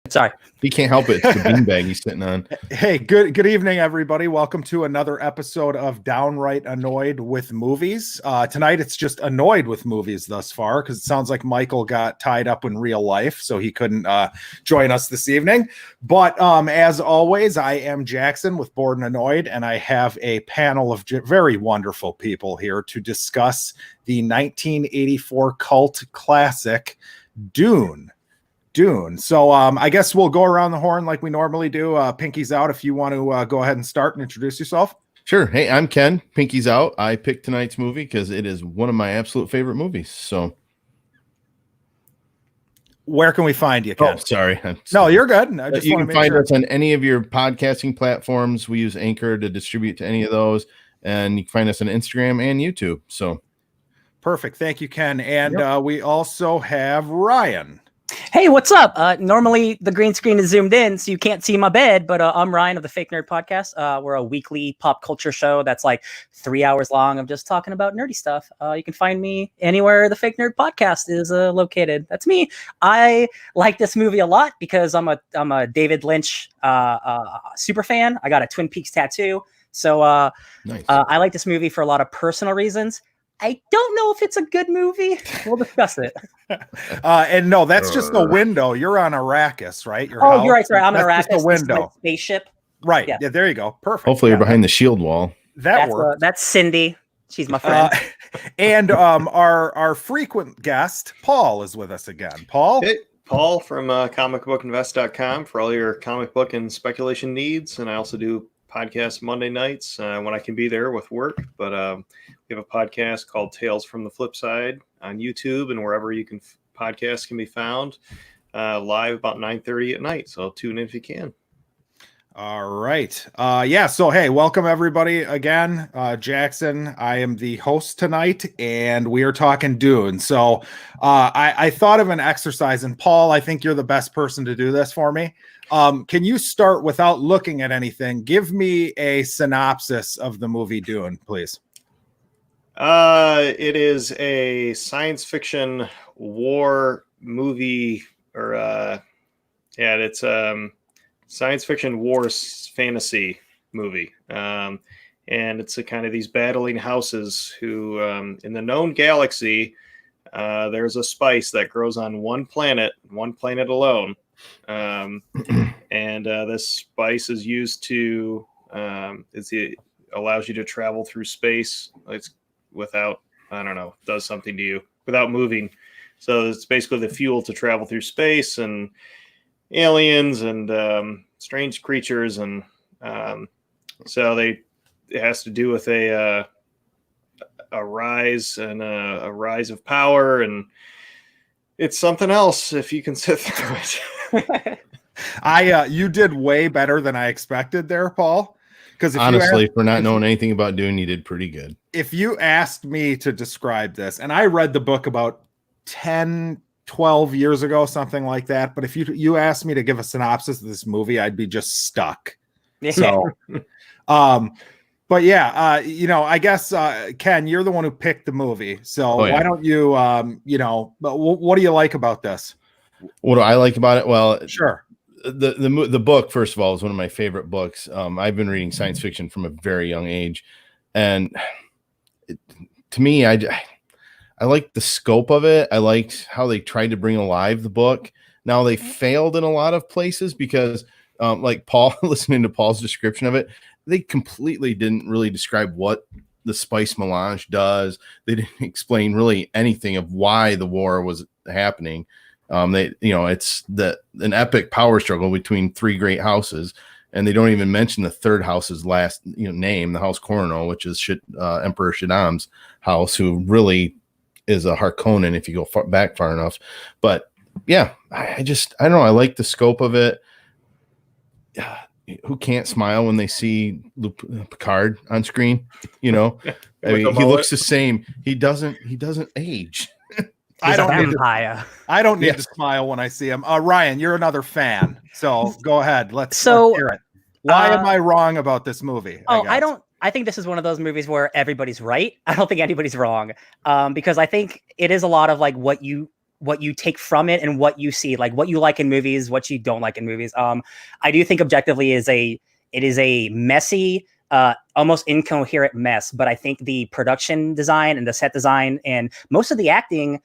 Sorry. He can't help it. It's the beanbag he's sitting on. Hey, good evening, everybody. Welcome to another episode of Downright Annoyed with Movies. Tonight, it's just annoyed with movies thus far, because it sounds like Michael got tied up in real life, so he couldn't join us this evening. But as always, I am Jackson with Bored and Annoyed, and I have a panel of very wonderful people here to discuss the 1984 cult classic, Dune. So I guess we'll go around the horn like we normally do. Pinky's out if you want to go ahead and start and introduce yourself. Sure. Hey, I'm Ken. Pinky's out. I picked tonight's movie because it is one of my absolute favorite movies. So where can we find you, Ken? Oh, sorry. No, you're good. I just you want can to make find us on any of your podcasting platforms. We use Anchor to distribute to any of those. And you can find us on Instagram and YouTube. So perfect. Thank you, Ken. And we also have Ryan. Hey, what's up? Normally the green screen is zoomed in, so you can't see my bed, but I'm Ryan of the Fake Nerd Podcast. We're a weekly pop culture show that's like 3 hours long of just talking about nerdy stuff. You can find me anywhere the Fake Nerd Podcast is located. That's me. I like this movie a lot because I'm a David Lynch super fan. I got a Twin Peaks tattoo. So nice. I like this movie for a lot of personal reasons. I don't know if it's a good movie. We'll discuss it. And no, that's just a window. You're on Arrakis, right? You're right. Sorry, I'm on Arrakis. Just a window. Spaceship. Right. Yeah, there you go. Perfect. Hopefully you're behind the shield wall. That works. That's Cindy. She's my friend. And our frequent guest, Paul, is with us again. Paul? Hey, Paul from comicbookinvest.com for all your comic book and speculation needs. And I also do podcast Monday nights when I can be there with work, but we have a podcast called Tales from the Flip Side on YouTube and wherever you can podcasts can be found live about 9:30 at night, so tune in if you can. All right. So hey, welcome everybody again. Jackson, I am the host tonight and we are talking Dune. So I thought of an exercise, and Paul, I think you're the best person to do this for me. Can you start without looking at anything? Give me a synopsis of the movie Dune, please. It is a science fiction war movie, or it's science fiction war fantasy movie. And it's a kind of these battling houses who, in the known galaxy, there's a spice that grows on one planet alone. And this spice is used to it allows you to travel through space. It's without, I don't know, does something to you without moving. So it's basically the fuel to travel through space and aliens and strange creatures, and so it has to do with a rise and a rise of power, and it's something else if you can sit through it. You did way better than I expected there, Paul. Because honestly, for not knowing anything about Dune, you did pretty good. If you asked me to describe this, and I read the book about 10, 12 years ago, something like that. But if you asked me to give a synopsis of this movie, I'd be just stuck. So, but yeah, I guess, Ken, you're the one who picked the movie. So why don't you, what do you like about this? What do I like about it? Well, sure. The book, first of all, is one of my favorite books. I've been reading science fiction from a very young age, and to me, I like the scope of it. I liked how they tried to bring alive the book. Now they failed in a lot of places because, like Paul, listening to Paul's description of it, they completely didn't really describe what the spice melange does. They didn't explain really anything of why the war was happening. It's an epic power struggle between three great houses, and they don't even mention the third house's last name, the House Coronel, which is Emperor Shaddam's house, who really is a Harkonnen if you go back far enough. But yeah, I don't know. I like the scope of it. Who can't smile when they see Picard on screen? I mean, he looks the same. He doesn't age. I don't need to smile when I see him. Ryan, you're another fan, so go ahead. Let's hear it. Why am I wrong about this movie? I think this is one of those movies where everybody's right. I don't think anybody's wrong, because I think it is a lot of like what you what you take from it and what you see, like what you like in movies, what you don't like in movies. I do think objectively it is a messy, almost incoherent mess, but I think the production design and the set design and most of the acting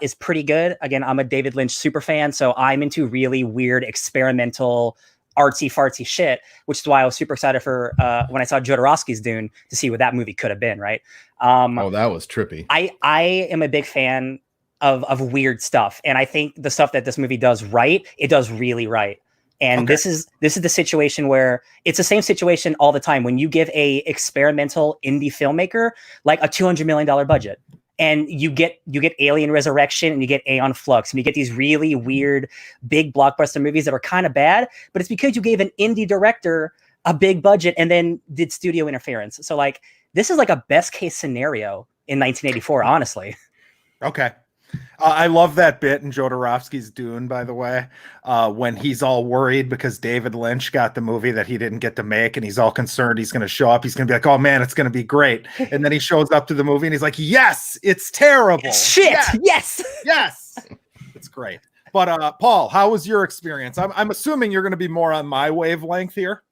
is pretty good. Again, I'm a David Lynch super fan, so I'm into really weird experimental artsy fartsy shit, which is why I was super excited for when I saw Jodorowsky's Dune to see what that movie could have been, right? Oh, that was trippy. I am a big fan of weird stuff, and I think the stuff that this movie does right, it does really right. And this is the situation where it's the same situation all the time when you give a experimental indie filmmaker like a $200 million budget. And you get Alien Resurrection and you get Aeon Flux and you get these really weird big blockbuster movies that are kind of bad, but it's because you gave an indie director a big budget and then did studio interference. So like this is like a best case scenario in 1984, honestly. Okay. I love that bit in Jodorowsky's Dune, by the way, when he's all worried because David Lynch got the movie that he didn't get to make, and he's all concerned he's going to show up. He's going to be like, oh, man, it's going to be great. And then he shows up to the movie, and he's like, yes, it's terrible. Shit, yes. Yes. It's great. But, Paul, how was your experience? I'm assuming you're going to be more on my wavelength here.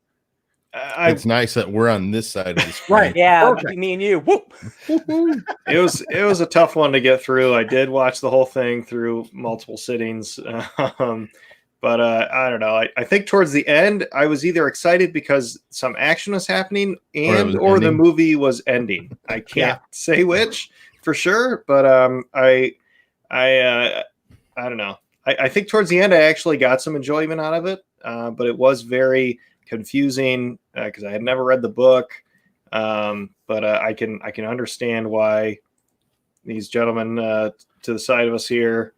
It's nice that we're on this side of the screen. Right. Yeah. Perfect. Me and you. Whoop. It was a tough one to get through. I did watch the whole thing through multiple sittings. But I don't know. I think towards the end, I was either excited because some action was happening or the movie was ending. I can't say which for sure, but I don't know. I think towards the end, I actually got some enjoyment out of it, but it was very confusing because I had never read the book, but I can understand why these gentlemen to the side of us here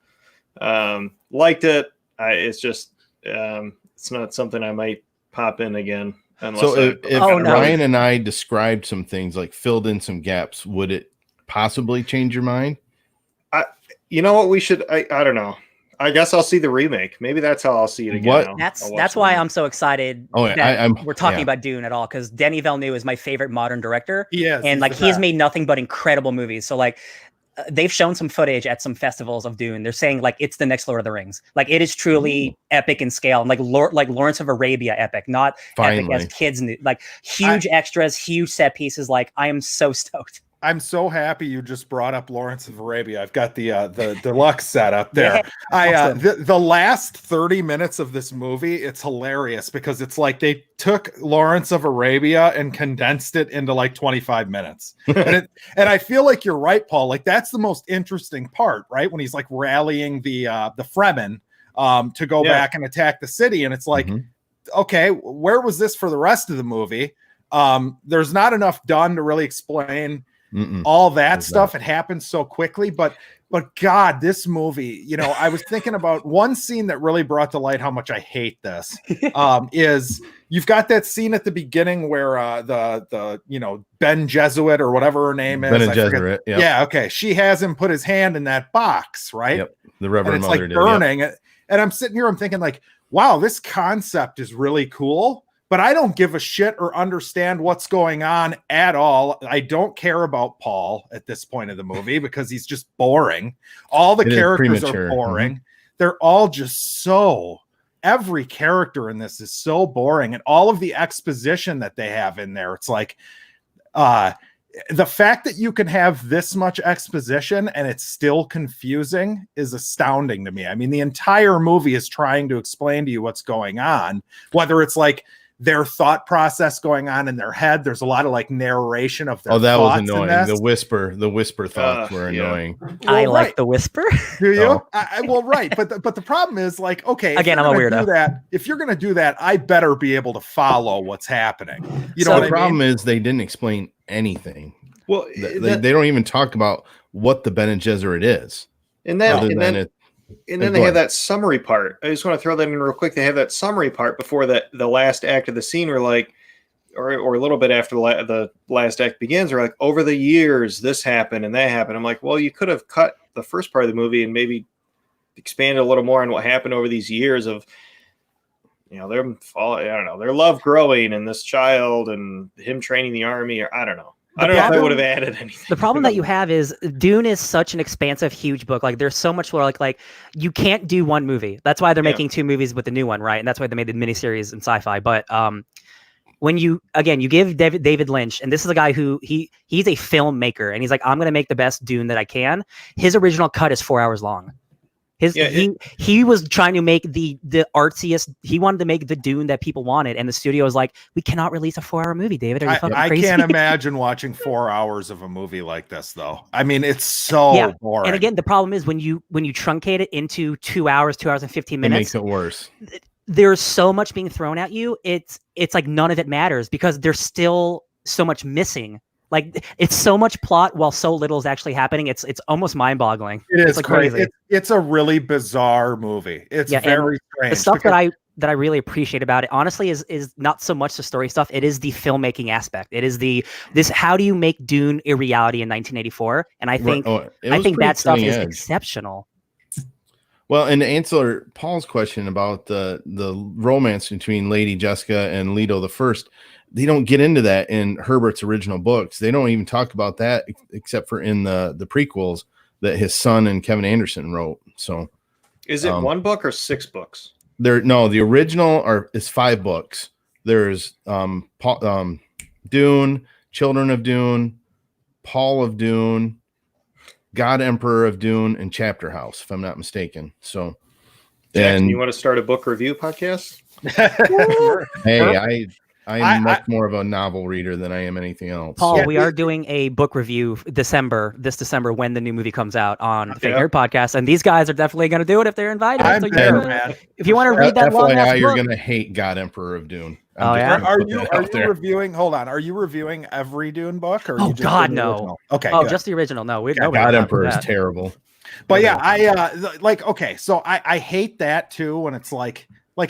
liked it. It's just it's not something I might pop in again. So if Ryan and I described some things, like filled in some gaps, would it possibly change your mind? You know what, we should I don't know. I guess I'll see the remake. Maybe that's how I'll see it again. That's why I'm so excited. Oh, yeah, we're talking about Dune at all, because Denis Villeneuve is my favorite modern director. Yes, and like he's made nothing but incredible movies. So like they've shown some footage at some festivals of Dune. They're saying like it's the next Lord of the Rings. Like it is truly epic in scale, and like Lawrence of Arabia epic, not epic as kids. Like huge extras, huge set pieces. Like I am so stoked. I'm so happy you just brought up Lawrence of Arabia. I've got the deluxe set up there. Yeah, the last 30 minutes of this movie, it's hilarious because it's like they took Lawrence of Arabia and condensed it into like 25 minutes. And I feel like you're right, Paul. Like that's the most interesting part, right? When he's like rallying the Fremen to go back and attack the city, and it's like, okay, where was this for the rest of the movie? There's not enough done to really explain all that stuff. It happens so quickly, but God, this movie, you know, I was thinking about one scene that really brought to light how much I hate this. Is you've got that scene at the beginning where the you know, Ben Jesuit or whatever her name is. Ben Jesuit, yeah, okay. She has him put his hand in that box, right? Yep. The Reverend Mother, it's like burning. And I'm sitting here, I'm thinking like, wow, this concept is really cool. But I don't give a shit or understand what's going on at all. I don't care about Paul at this point of the movie because he's just boring. All the characters are boring. They're all just every character in this is so boring. And all of the exposition that they have in there, it's like the fact that you can have this much exposition and it's still confusing is astounding to me. I mean, the entire movie is trying to explain to you what's going on, whether it's like their thought process going on in their head. There's a lot of like narration of their that thoughts. Was annoying. The whisper thoughts were annoying. I like the whisper. Do you? Well, right. But the problem is like, okay, again, I'm a weirdo. If you're going to do that, I better be able to follow what's happening. You know what the problem is they didn't explain anything. Well, they don't even talk about what the Bene Gesserit is. And then they have that summary part. I just want to throw that in real quick. They have that summary part before the last act of the scene, where like, or a little bit after the last act begins, or like over the years this happened and that happened. I'm like, well, you could have cut the first part of the movie and maybe expanded a little more on what happened over these years of, you know, their love growing and this child and him training the army, or I don't know. I don't know if that would have added anything. The problem that you have is Dune is such an expansive, huge book. Like there's so much more like you can't do one movie. That's why they're making 2 movies with the new one, right? And that's why they made the miniseries in Sci-Fi. But when you give David Lynch, and this is a guy who he's a filmmaker, and he's like, I'm gonna make the best Dune that I can. His original cut is 4 hours long. He was trying to make the artsiest. He wanted to make the Dune that people wanted, and the studio was like, "We cannot release a 4-hour movie, David. Are you fucking crazy?" I can't imagine watching 4 hours of a movie like this, though. I mean, it's so boring. And again, the problem is when you truncate it into 2 hours, 2 hours and 15 minutes, it makes it worse. There's so much being thrown at you. It's like none of it matters because there's still so much missing. Like it's so much plot while so little is actually happening. It's almost mind-boggling. It is like crazy. It's a really bizarre movie. It's very strange. The stuff that I really appreciate about it, honestly, is not so much the story stuff. It is the filmmaking aspect. It is this. How do you make Dune a reality in 1984? And I think that stuff is exceptional. Well, and to answer Paul's question about the romance between Lady Jessica and Leto the First, they don't get into that in Herbert's original books. They don't even talk about that except for in the prequels that his son and Kevin Anderson wrote. So, is it 1 book or 6 books? The original is 5 books. There's Dune, Children of Dune, Paul of Dune, God Emperor of Dune, and Chapter House, if I'm not mistaken. So, Jackson, you want to start a book review podcast? Hey, I'm much more of a novel reader than I am anything else. Paul, we are doing a book review this December when the new movie comes out on the Fake Nerd Podcast, and these guys are definitely going to do it if they're invited. If you want to read that long ass book, you're going to hate God Emperor of Dune. Are you reviewing? Hold on, are you reviewing every Dune book? Or God, no. Okay, good. Just the original. No, God Emperor is terrible. But so I hate that too when it's like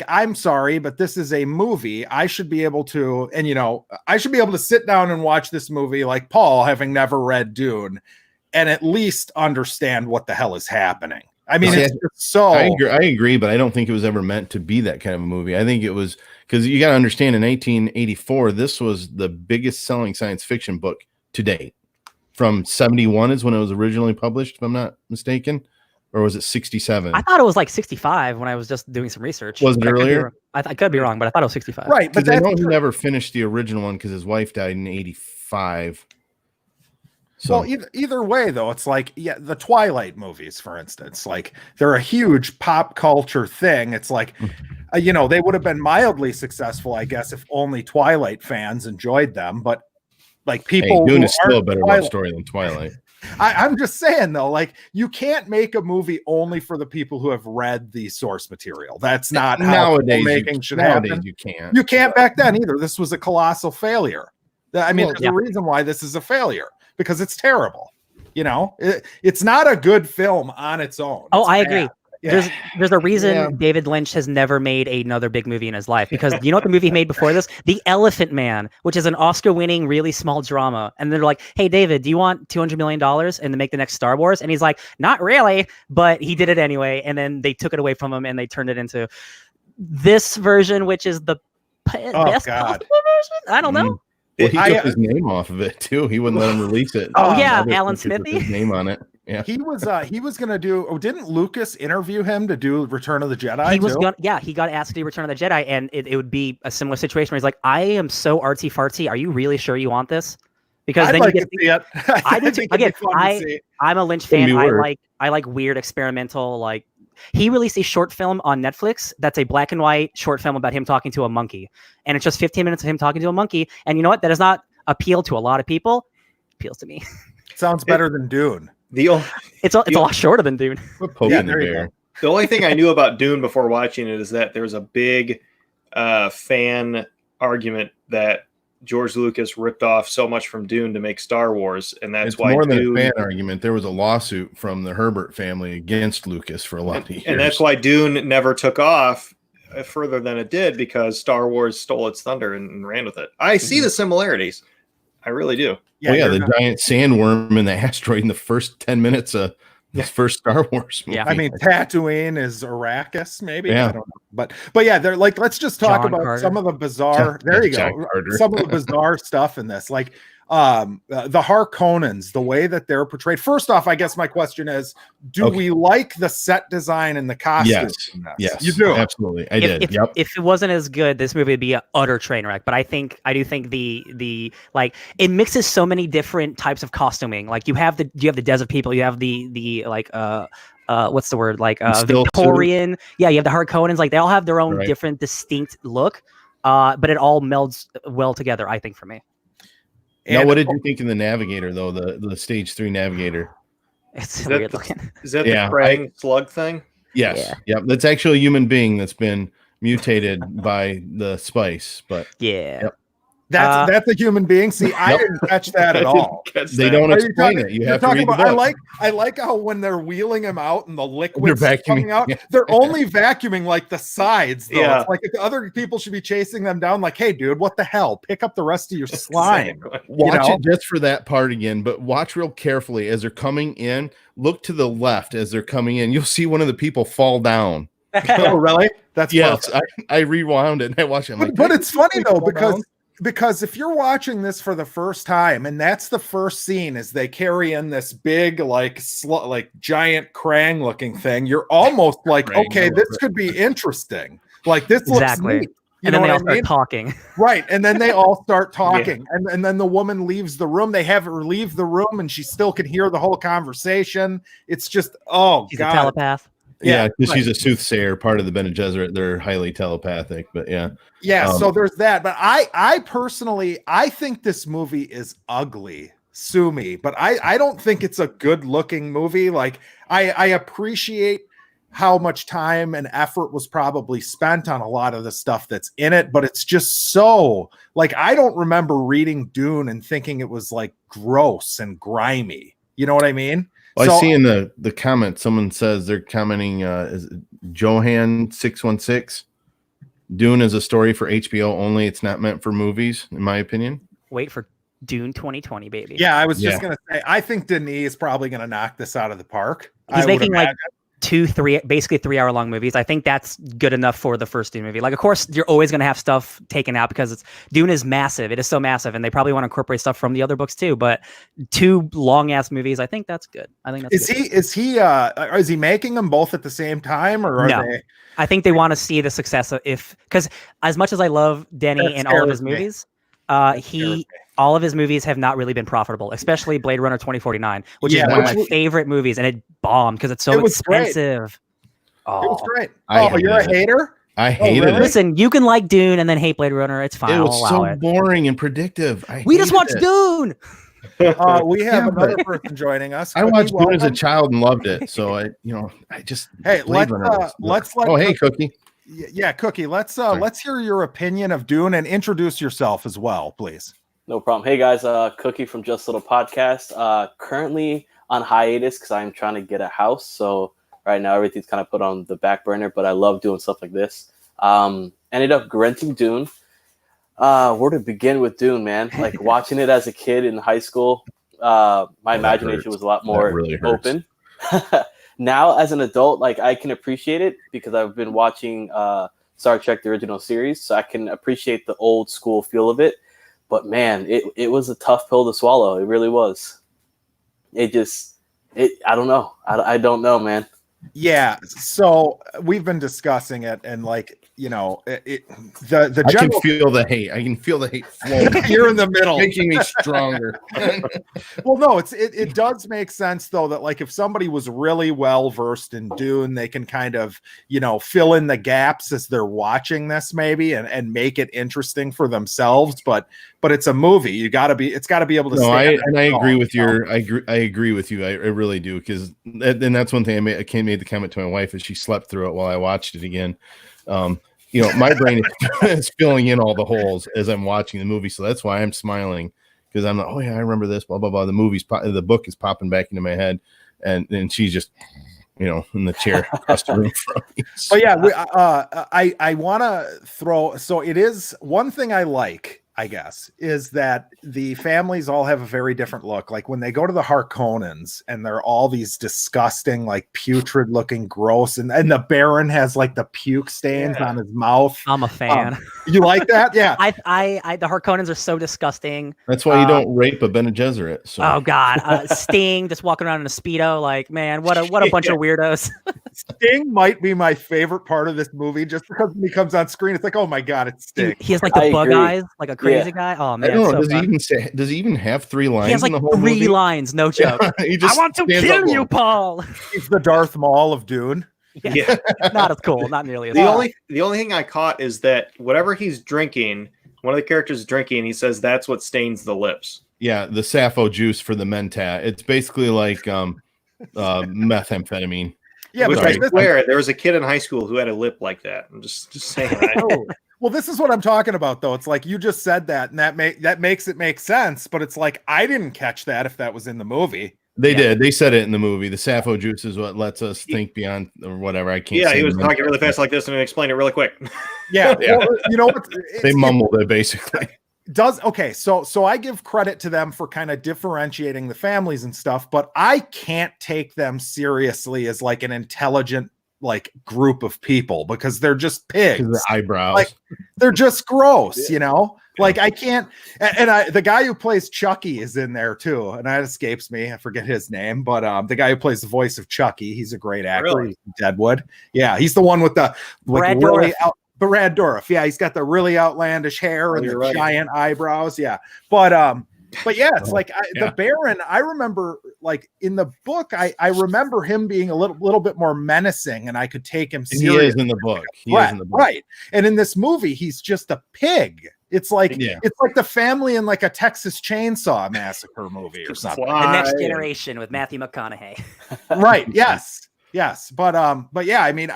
I'm sorry, but this is a movie. I should be able to, I should be able to sit down and watch this movie like Paul, having never read Dune, and at least understand what the hell is happening. I mean, I agree, but I don't think it was ever meant to be that kind of a movie. I think it was because you got to understand in 1884, this was the biggest selling science fiction book to date. From 71 is when it was originally published, if I'm not mistaken. Or was it 67? I thought it was like 65 when I was just doing some research. Was it earlier? I could be wrong, but I thought it was 65. Right, but I know he never finished the original one because his wife died in 85. So, well, either way, though, it's like the Twilight movies, for instance, like they're a huge pop culture thing. It's like, they would have been mildly successful, I guess, if only Twilight fans enjoyed them. But like people, Dune is still a better love story than Twilight. I'm just saying, though, like you can't make a movie only for the people who have read the source material. That's not how making should happen. Nowadays, you can't. You can't back then either. This was a colossal failure. I mean, there's a reason why this is a failure because it's terrible. It's not a good film on its own. I agree. Yeah. There's a reason David Lynch has never made another big movie in his life because you know what the movie he made before this? The Elephant Man, which is an Oscar-winning, really small drama. And they're like, "Hey, David, do you want $200 million and to make the next Star Wars?" And he's like, "Not really," but he did it anyway. And then they took it away from him and they turned it into this version, which is the best possible version. I don't know. Well, he took his name off of it too. He wouldn't let him release it. Alan Smithy. His name on it. Yeah, he was going to do. Oh, didn't Lucas interview him to do Return of the Jedi? He got asked to do Return of the Jedi, and it would be a similar situation where he's like, "I am so artsy fartsy. Are you really sure you want this?" Because then you get to see it. I do too. Again, I'm a Lynch fan. I like weird experimental. Like he released a short film on Netflix that's a black and white short film about him talking to a monkey, and it's just 15 minutes of him talking to a monkey. And you know what? That does not appeal to a lot of people. It appeals to me. Sounds better than Dune. It's a lot shorter than Dune. The only thing I knew about Dune before watching it is that there's a big fan argument that George Lucas ripped off so much from Dune to make Star Wars, and that's why more than a fan argument. There was a lawsuit from the Herbert family against Lucas for a lot of years, and that's why Dune never took off further than it did because Star Wars stole its thunder and ran with it. I see the similarities. I really do. The giant sandworm in the asteroid in the first 10 minutes of this first Star Wars movie. Yeah, I mean, Tatooine is Arrakis, maybe. Yeah. I don't know. But yeah, they're like, let's just talk about some of the bizarre. There you go. Some of the bizarre stuff in this. Like, the Harkonnens, the way that they're portrayed. First off, I guess my question is, do we like the set design and the costumes? Yes, you do. Absolutely. I did. If it wasn't as good, this movie would be an utter train wreck. But I do think the like it mixes so many different types of costuming. Like you have the desert people, you have the like what's the word, like Victorian. Yeah, you have the Harkonnens. Like they all have their own different distinct look. But it all melds well together, I think, for me. Now, what did you think in the Navigator, though? The Stage 3 Navigator. It's weird looking. Is that the Krang slug thing? Yes. Yeah. That's actually a human being that's been mutated by the spice. But that's a human being. See, I didn't catch that at all. They don't explain it. You have to read the book. I like how when they're wheeling him out and the liquid's coming out, they're only vacuuming like the sides. Though. It's like if the other people should be chasing them down. Like, hey, dude, what the hell? Pick up the rest of your slime. Watch it just for that part again, but watch real carefully as they're coming in. Look to the left as they're coming in. You'll see one of the people fall down. Oh, really? That's I rewound it and I watched it. But it's funny though because if you're watching this for the first time, and that's the first scene as they carry in this big, like giant Krang looking thing, you're almost like, okay, this could be interesting. Like this looks neat. And then they all start talking. Right. And then they all start talking. And then the woman leaves the room. They have her leave the room and she still can hear the whole conversation. It's just, she's a telepath. Yeah, because she's a soothsayer, part of the Bene Gesserit. They're highly telepathic, but so there's that. But I personally, I think this movie is ugly. Sue me, but I don't think it's a good looking movie. Like I appreciate how much time and effort was probably spent on a lot of the stuff that's in it, but it's just so like I don't remember reading Dune and thinking it was like gross and grimy. You know what I mean? Well, I see in the comments, someone says they're commenting, is Johan 616. Dune is a story for HBO only. It's not meant for movies, in my opinion. Wait for Dune 2020, baby. Yeah, I was just gonna say, I think Denis is probably gonna knock this out of the park. He's making like 2-3, basically 3-hour long movies. I think that's good enough for the first Dune movie. Like, of course, you're always going to have stuff taken out because Dune is massive. It is so massive, and they probably want to incorporate stuff from the other books too. But 2 long ass movies, I think that's good. I think that's is he making them both at the same time, or are they? I think they want to see the success of because as much as I love Denny and all of his movies, all of his movies have not really been profitable, especially Blade Runner 2049, which is one of my favorite movies, and it bombed because it's so expensive. Oh, it was great. You're a hater? I hated it. Listen, you can like Dune and then hate Blade Runner. It's fine. It was so boring and predictive. We just watched Dune. We have another person joining us. I watched Dune as a child and loved it. So I just hey, let's hey, Cookie. Yeah, Cookie. Let's hear your opinion of Dune and introduce yourself as well, please. No problem. Hey guys, Cookie from Just Little Podcast. Currently on hiatus because I'm trying to get a house. So right now everything's kind of put on the back burner, but I love doing stuff like this. Ended up renting Dune. Where to begin with Dune, man? Like watching it as a kid in high school, my imagination was a lot more open. Now as an adult, like I can appreciate it because I've been watching Star Trek, the original series, so I can appreciate the old school feel of it. But man, it was a tough pill to swallow. It really was. I don't know. I don't know, man. Yeah. So we've been discussing it, and like, the I can feel the hate. I can feel the hate flowing. You're in the middle, making me stronger. Well, no, it does make sense though that like if somebody was really well versed in Dune, they can kind of fill in the gaps as they're watching this maybe and make it interesting for themselves. But it's a movie. It's got to be able to. No, I agree with I agree with you. I really do, because and that's one thing I made the comment to my wife as she slept through it while I watched it again. My brain is filling in all the holes as I'm watching the movie, so that's why I'm smiling, because I'm like, oh yeah, I remember this, blah blah blah. The book is popping back into my head, and she's just in the chair across the room from me. So. Oh yeah, I want to throw. So it is one thing I like. I guess, is that the families all have a very different look. Like when they go to the Harkonnens and they're all these disgusting, like putrid looking, gross, and the Baron has like the puke stains on his mouth. I'm a fan. You like that? Yeah. I the Harkonnens are so disgusting. That's why you don't rape a Bene Gesserit. So. Oh God, Sting just walking around in a Speedo, like, man, what a bunch of weirdos. Sting might be my favorite part of this movie, just because when he comes on screen, it's like, oh my God, it's Sting. He has like the bug eyes, like a crazy guy. Oh man, I don't know. Does he even have 3 lines? He has like in the whole 3 movie? lines, no joke. I want to kill you, Paul. He's the Darth Maul of Dune. Yeah. Not as cool, not nearly as The cool. only thing I caught is that whatever he's drinking, one of the characters is drinking, he says that's what stains the lips. Yeah, the sappho juice for the mentat. It's basically like methamphetamine. Yeah, Which but I swear there was a kid in high school who had a lip like that. I'm just saying that. Well, this is what I'm talking about, though. It's like you just said that, and that makes it make sense. But it's like I didn't catch that if that was in the movie. They did. They said it in the movie. The sappho juice is what lets us think beyond or whatever. I can't. Yeah, he was talking really fast like this and explained it really quick. Yeah, well, you know what? They mumbled it basically. So I give credit to them for kind of differentiating the families and stuff, but I can't take them seriously as like an intelligent like group of people because they're just pigs. The eyebrows, like they're just gross, you know. Like I can't. And the guy who plays Chucky is in there too, and that escapes me. I forget his name, but the guy who plays the voice of Chucky, he's a great actor. Really? He's in Deadwood. Yeah, he's the one with the like really Brad Dourif. Yeah, he's got the really outlandish hair and the giant eyebrows. Yeah. But yeah, it's like the Baron, I remember like in the book, I remember him being a little bit more menacing and I could take him seriously. He is in the book. Right. And in this movie, he's just a pig. It's like it's like the family in like a Texas Chainsaw Massacre movie or something. The Next Generation with Matthew McConaughey. Right. Yes. But yeah, I mean,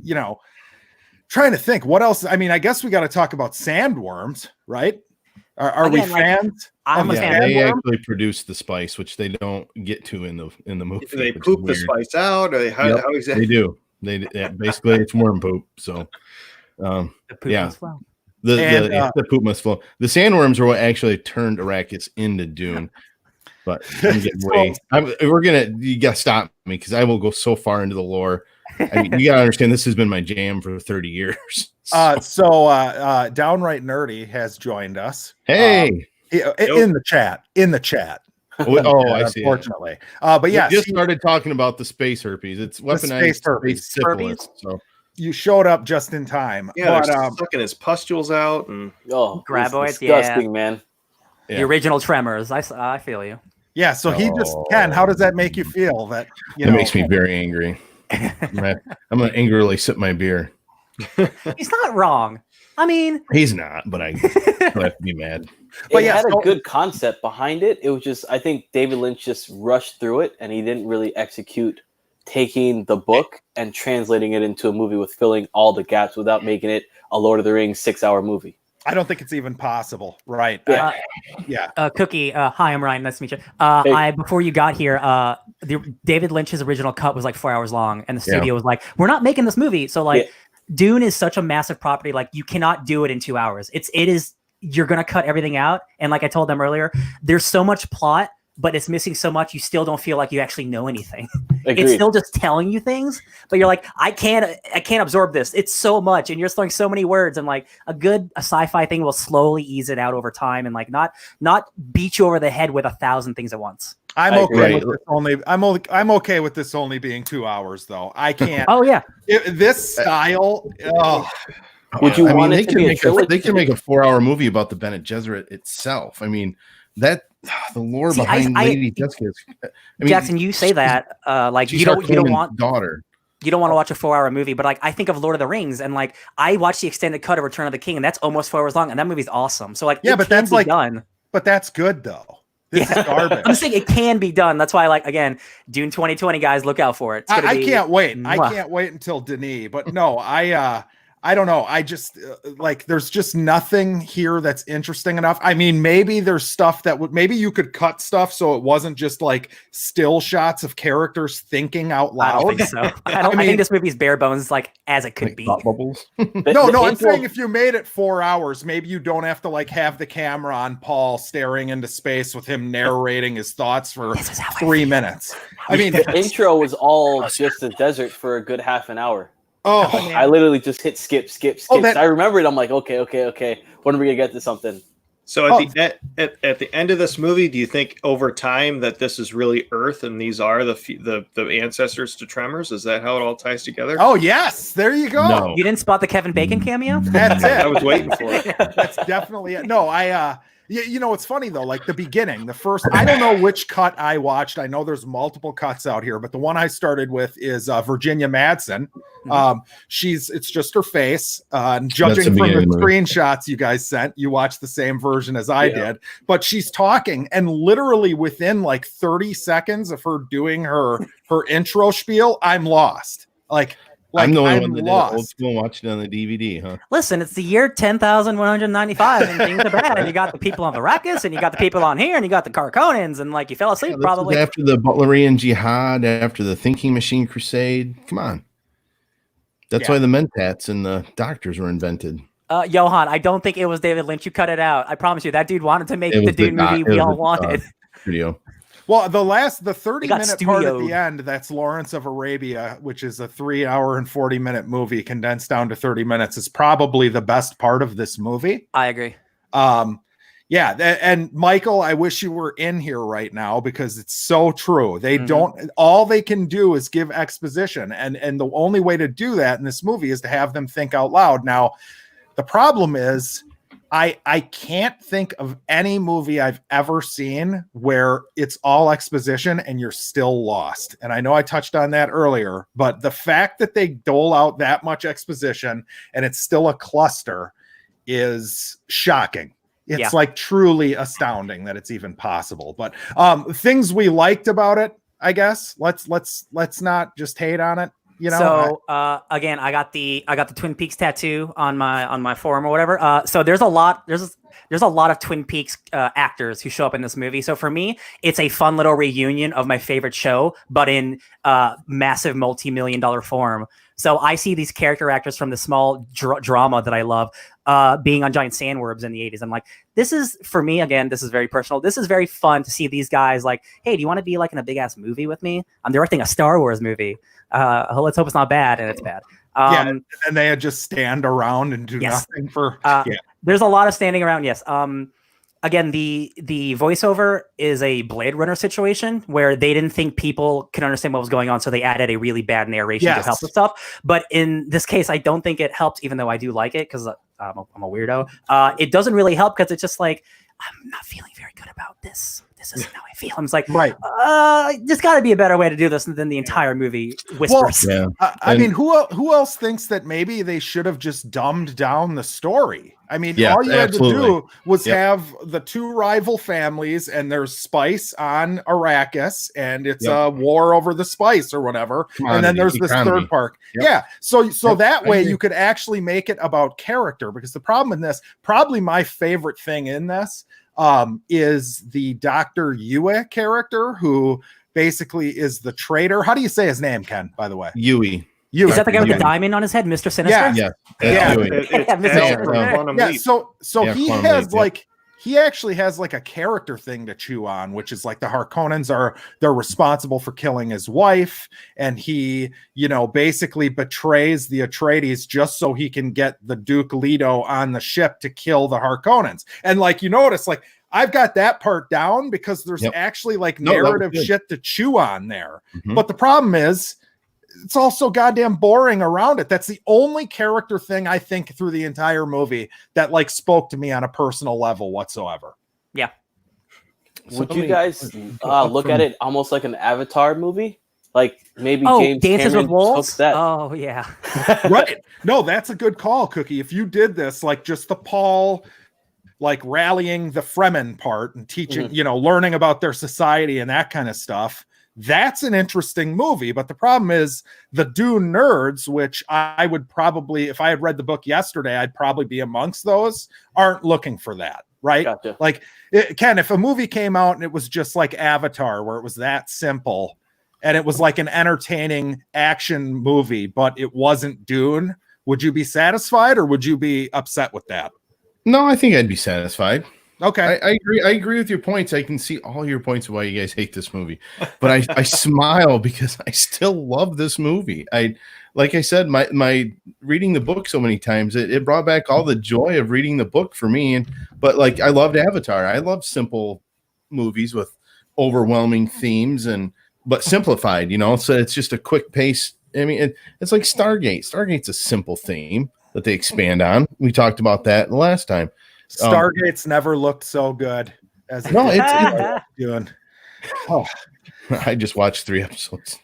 you know, trying to think what else. I mean, I guess we got to talk about sandworms, right? Are we fans? I'm a fan. They actually produce the spice, which they don't get to in the movie. Do they poop the spice out? Or how exactly? They do. Basically it's worm poop. So The poop must flow. The poop must flow. The sandworms are what actually turned Arrakis into Dune. But I'm getting you gotta stop me because I will go so far into the lore. I mean, you gotta understand this has been my jam for 30 years. So Downright Nerdy has joined us. Hey, in the chat. I see. Unfortunately, but yeah, we just started talking about the space herpes. It's weaponized space syphilis. So you showed up just in time. Yeah, they're sucking his pustules out and graboids. Disgusting, man. Yeah. The original Tremors. I feel you. Yeah, so he just Ken. How does that make you feel? That it makes me very angry. I'm gonna angrily sip my beer. He's not wrong. I mean, he's not, but I have to be mad. But it had a good concept behind it. It was just, I think David Lynch just rushed through it, and he didn't really execute taking the book and translating it into a movie with filling all the gaps without making it a Lord of the Rings 6-hour movie. I don't think it's even possible, right? Cookie. Hi, I'm Ryan. Nice to meet you. Before you got here, David Lynch's original cut was like 4 hours long, and the studio was like, "We're not making this movie." So like, Dune is such a massive property, like you cannot do it in 2 hours. It is you're gonna cut everything out, and like I told them earlier, there's so much plot, but it's missing so much. You still don't feel like you actually know anything. It's still just telling you things, but you're like, I can't absorb this. It's so much, and you're throwing so many words. And like a sci-fi thing will slowly ease it out over time, and like not beat you over the head with 1,000 things at once. I'm okay with this I'm okay with this only being 2 hours, though. I can't. This style. Would you want it to be they can make a 4-hour movie about the Bene Gesserit itself. I mean, the lore behind Lady Jessica. Jackson, you say that like you don't want daughter. You don't want to watch a 4-hour movie, but like I think of Lord of the Rings, and like I watched the extended cut of Return of the King, and that's almost 4 hours long, and that movie's awesome. So like, but that's like done. But that's good though. This is garbage. I'm saying it can be done. That's why, like, again, Dune 2020, guys, look out for it. I can't wait. I can't wait until Denis. But no, I I don't know. I just like there's just nothing here that's interesting enough. I mean, maybe there's stuff that would maybe you could cut stuff so it wasn't just like still shots of characters thinking out loud. I don't think so. I think this movie's bare bones like as it could Like be. thought bubbles. No, I'm saying if you made it 4 hours, maybe you don't have to like have the camera on Paul staring into space with him narrating his thoughts for 3 minutes. I mean, the intro was all just the desert for a good half an hour. Oh, I literally just hit skip. I remember it. I'm like, okay. When are we gonna get to something? So at the end of this movie, do you think over time that this is really Earth and these are the ancestors to Tremors? Is that how it all ties together? Oh yes, there you go. No. You didn't spot the Kevin Bacon cameo? That's it. I was waiting for it. That's definitely it. No, you know, it's funny though, like the beginning, the first, I don't know which cut I watched. I know there's multiple cuts out here, but the one I started with is Virginia Madsen. It's just her face. Judging from the screenshots you guys sent, you watched the same version as I did, but she's talking and literally within like 30 seconds of her doing her intro spiel, I'm lost. Like I'm the only one that lost. did old school watching it on the DVD, huh? Listen, it's the year 10,195 and things are bad. And you got the people on Arrakis and you got the people on here and you got the Carconans and like you fell asleep probably. After the Butlerian Jihad, after the Thinking Machine Crusade. Come on. That's why the Mentats and the doctors were invented. Johan, I don't think it was David Lynch. You cut it out. I promise you that dude wanted to make the Dune movie we all wanted. Studio. Well, the 30-minute part at studioed. the end, that's Lawrence of Arabia, which is a 3 hour and 40-minute movie condensed down to 30 minutes, is probably the best part of this movie. I agree. And Michael, I wish you were in here right now because it's so true. They don't, all they can do is give exposition. And the only way to do that in this movie is to have them think out loud. Now, the problem is, I can't think of any movie I've ever seen where it's all exposition and you're still lost. And I know I touched on that earlier, but the fact that they dole out that much exposition and it's still a cluster is shocking. It's like truly astounding that it's even possible. But things we liked about it, I guess. Let's not just hate on it. You know, so again, I got the Twin Peaks tattoo on my forum or whatever. So there's a lot of Twin Peaks actors who show up in this movie. So for me, it's a fun little reunion of my favorite show, but in massive multi-million-dollar form. So I see these character actors from the small drama that I love being on giant sandworms in the 80s. I'm like, this is, for me, again, this is very personal. This is very fun to see these guys like, hey, do you want to be like in a big ass movie with me? I'm directing a Star Wars movie. Let's hope it's not bad, and it's bad. And they had just stand around and do nothing for. There's a lot of standing around. Yes. Again, the voiceover is a Blade Runner situation where they didn't think people could understand what was going on, so they added a really bad narration to help with stuff. But in this case, I don't think it helps, even though I do like it because I'm a weirdo. It doesn't really help because it's just like, I'm not feeling very good about this. This isn't how I feel. I'm just like, there's got to be a better way to do this than the entire movie whispers. Well, I mean, who else thinks that maybe they should have just dumbed down the story? I mean, all you had to do was have the two rival families and there's spice on Arrakis and it's a war over the spice or whatever. And then there's this third part. So that way you could actually make it about character, because the problem in this, probably my favorite thing in this, is the Dr. Yue character, who basically is the traitor. How do you say his name, Ken, by the way? Yui. Is that the guy with the diamond on his head, Mr. Sinister? So he has he actually has like a character thing to chew on, which is like the Harkonnens they're responsible for killing his wife, and he, basically betrays the Atreides just so he can get the Duke Leto on the ship to kill the Harkonnens. And like, you notice, like, I've got that part down because there's actually like narrative shit to chew on there. But the problem is, it's also goddamn boring around it. That's the only character thing I think through the entire movie that like spoke to me on a personal level whatsoever. Yeah. Would you guys look at it almost like an Avatar movie? Like maybe James Dances Cameron with Wolves? took that. Oh yeah. Right. No, that's a good call, Cookie. If you did this, like just the Paul, like rallying the Fremen part and teaching, learning about their society and that kind of stuff, that's an interesting movie. But the problem is the Dune nerds, which I would probably, if I had read the book yesterday, I'd probably be amongst those, aren't looking for that. Right. Gotcha. Like, Ken, if a movie came out and it was just like Avatar, where it was that simple and it was like an entertaining action movie, but it wasn't Dune, would you be satisfied or would you be upset with that? No, I think I'd be satisfied. Okay. I agree. I agree with your points. I can see all your points of why you guys hate this movie, but I smile because I still love this movie. Like I said, my reading the book so many times, it brought back all the joy of reading the book for me. But like, I loved Avatar. I love simple movies with overwhelming themes but simplified, so it's just a quick pace. I mean, it's like Stargate. Stargate's a simple theme that they expand on. We talked about that the last time. Stargate's never looked so good as it it's doing. Oh. I just watched 3 episodes.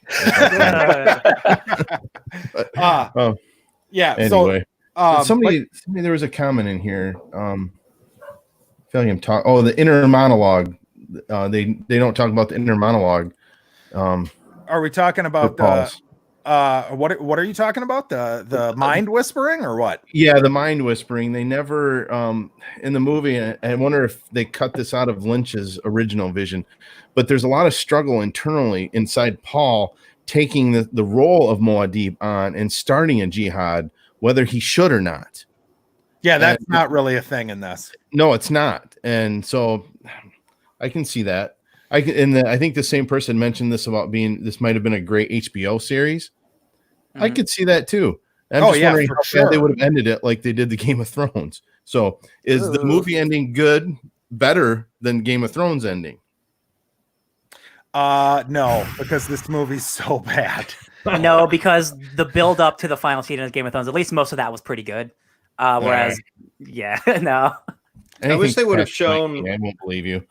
Yeah. Anyway, So, somebody, there was a comment in here. I feel like I'm talking. Oh, the inner monologue. They don't talk about the inner monologue. Are we talking about what are you talking about? The mind whispering or what? Yeah, the mind whispering. They never in the movie. I wonder if they cut this out of Lynch's original vision. But there's a lot of struggle internally inside Paul taking the role of Muad'Dib on and starting a jihad, whether he should or not. Yeah, that's not really a thing in this. No, it's not. And so I can see that. I think the same person mentioned this about this might have been a great HBO series. Mm-hmm. I could see that too. I'm just wondering how they would have ended it like they did the Game of Thrones. So is the movie ending better than Game of Thrones ending? No, because this movie's so bad. No, because the build up to the final season of Game of Thrones, at least most of that was pretty good. Whereas, no. I wish they would have shown. I won't believe you.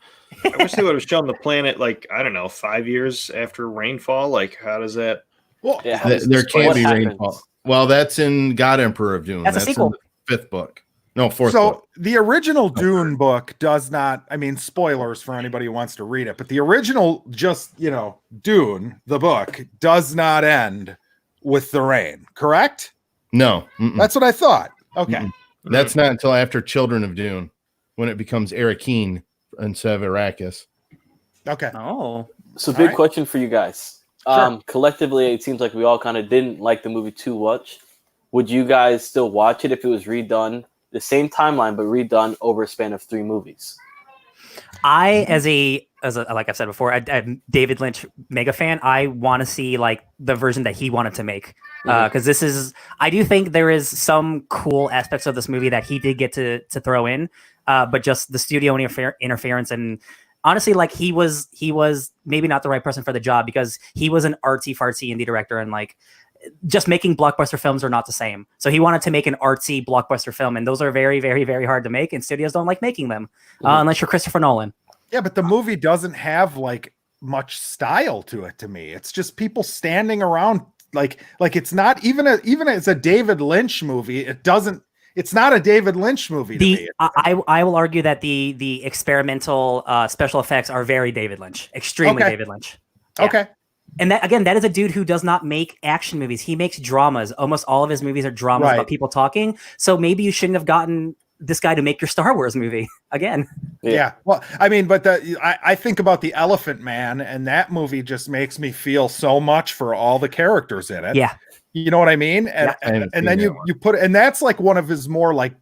I wish they would have shown the planet, like, I don't know, 5 years after rainfall. Like, how does that? Well, there can't be rainfall. Well, that's in God Emperor of Dune. That's a sequel. In the 5th book. No, 4th book. So the original Dune book does not, I mean, spoilers for anybody who wants to read it, but the original Dune, the book, does not end with the rain, correct? No. That's what I thought. Okay. Mm-mm. That's not until after Children of Dune, when it becomes Arrakeen instead of Arrakis. Okay. Oh. So big question for you guys. Sure. Collectively, it seems like we all kind of didn't like the movie too much. Would you guys still watch it if it was redone, the same timeline, but redone over a span of 3 movies? I, as a like I've said before, I'm David Lynch mega fan. I want to see like the version that he wanted to make, because I do think there is some cool aspects of this movie that he did get to throw in, but just the studio interference and honestly, like he was maybe not the right person for the job because he was an artsy fartsy indie director and like. Just making blockbuster films are not the same. So he wanted to make an artsy blockbuster film, and those are very, very, very hard to make, and studios don't like making them unless you're Christopher Nolan. Yeah, but the movie doesn't have like much style to it to me. It's just people standing around like it's not even as a David Lynch movie. It's not a David Lynch movie to me. I will argue that the experimental special effects are very David Lynch, extremely David Lynch. Yeah. Okay. And that is a dude who does not make action movies. He makes dramas. Almost all of his movies are dramas about people talking. So maybe you shouldn't have gotten this guy to make your Star Wars movie again. Yeah. Well, I mean, but I think about The Elephant Man, and that movie just makes me feel so much for all the characters in it. Yeah. You know what I mean? And then you put and that's like one of his more like,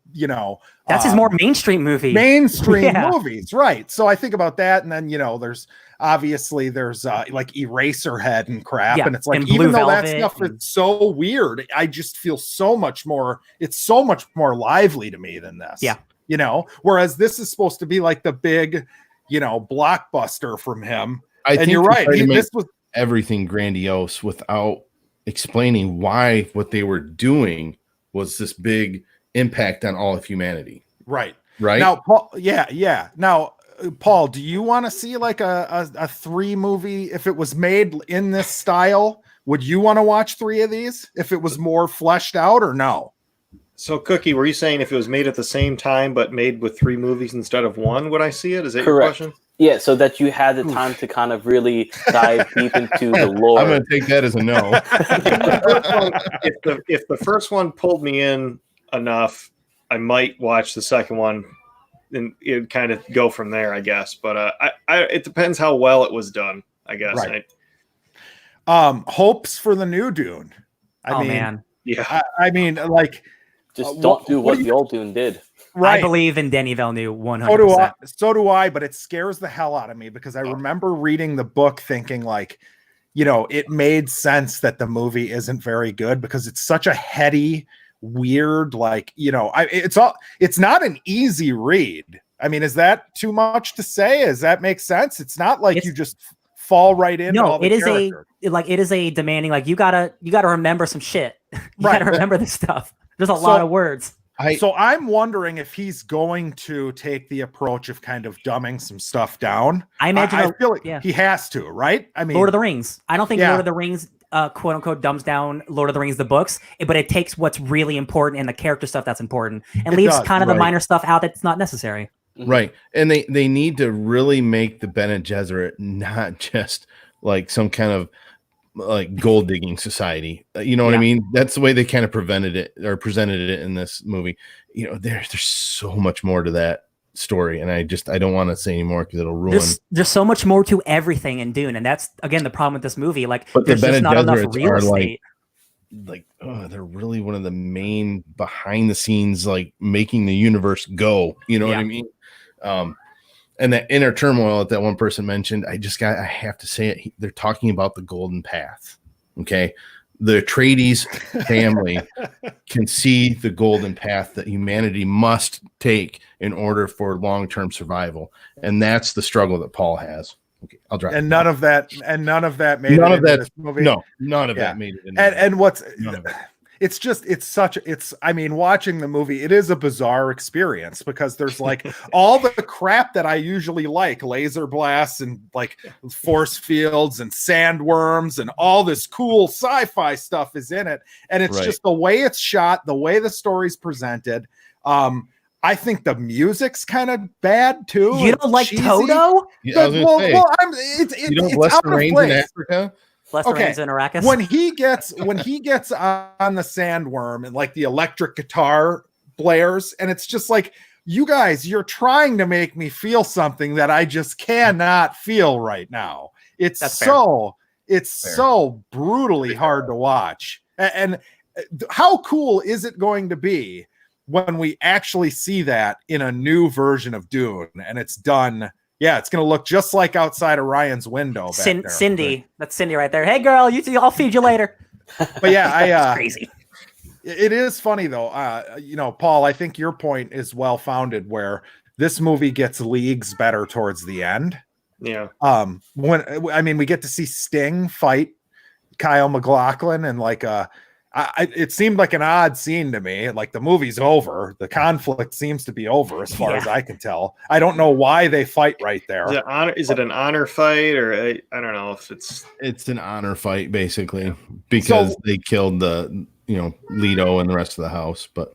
that's his more mainstream movie. Movies, right? So I think about that, and then there's obviously like Eraserhead and crap, and it's like and even though that stuff is so weird, I just feel so much more. It's so much more lively to me than this. Yeah, Whereas this is supposed to be like the big, blockbuster from him. I think you're right. This was everything grandiose without explaining why what they were doing was this big impact on all of humanity. Right. Now, Paul, yeah. Now, Paul, do you want to see like a 3 movie if it was made in this style? Would you want to watch 3 of these if it was more fleshed out or no? So, Cookie, were you saying if it was made at the same time but made with 3 movies instead of 1, would I see it? Is that Correct. your question? Yeah, so that you had the time to kind of really dive deep into the lore. I'm going to take that as a no. If the first one pulled me in enough, I might watch the second one, and it'd kind of go from there, I guess. But it depends how well it was done, I guess. Right. Hopes for the new Dune. I mean, man. Yeah. I mean, like, Just don't do what the old Dune did. I believe in Denis Villeneuve 100%. So do I, but it scares the hell out of me because I remember reading the book thinking like, it made sense that the movie isn't very good because it's such a heady, weird, like, it's not an easy read. I mean, is that too much to say? Does that make sense? It's not like you just fall right in. No, it is a demanding, like, you gotta remember some shit. You gotta remember this stuff. There's a lot of words. So I'm wondering if he's going to take the approach of kind of dumbing some stuff down. I imagine I feel like he has to, right? I mean, Lord of the Rings. I don't think Lord of the Rings, quote unquote, dumbs down Lord of the Rings, the books, but it takes what's really important and the character stuff that's important and leaves kind of the minor stuff out that's not necessary. Right. And they need to really make the Bene Gesserit not just like some kind of like gold digging society. You know what I mean? That's the way they kind of presented it in this movie. There's so much more to that story, and I don't want to say anymore because it'll ruin. There's so much more to everything in Dune, and that's again the problem with this movie. Like, but there's just not enough real estate. They're really one of the main behind the scenes, like making the universe go. You know what I mean? And that inner turmoil that one person mentioned, I have to say it. They're talking about the golden path. Okay. The Atreides family can see the golden path that humanity must take in order for long-term survival. And that's the struggle that Paul has. Okay. I'll drop and none of that made it into this movie. No, none of that made it into and what's I mean, watching the movie, it is a bizarre experience because there's like all the crap that I usually like, laser blasts and like force fields and sandworms and all this cool sci-fi stuff is in it. And it's just the way it's shot, the way the story's presented. I think the music's kind of bad too. You don't like cheesy. Toto? Yeah, you don't bless the rains in Africa? In Arrakis. When he gets on the sandworm and like the electric guitar blares, and it's just like, you guys, you're trying to make me feel something that I just cannot feel right now. It's so brutally hard to watch. And how cool is it going to be when we actually see that in a new version of Dune and it's done? Yeah, it's going to look just like outside of Ryan's window. Cindy. That's Cindy right there. Hey, girl, I'll feed you later. But yeah, it's crazy. It is funny, though. Paul, I think your point is well-founded where this movie gets leagues better towards the end. Yeah. We get to see Sting fight Kyle MacLachlan and like it seemed like an odd scene to me. Like the movie's over. The conflict seems to be over as far as I can tell. I don't know why they fight right there. Is it an honor fight or I don't know if it's an honor fight basically because they killed the Leto and the rest of the house. But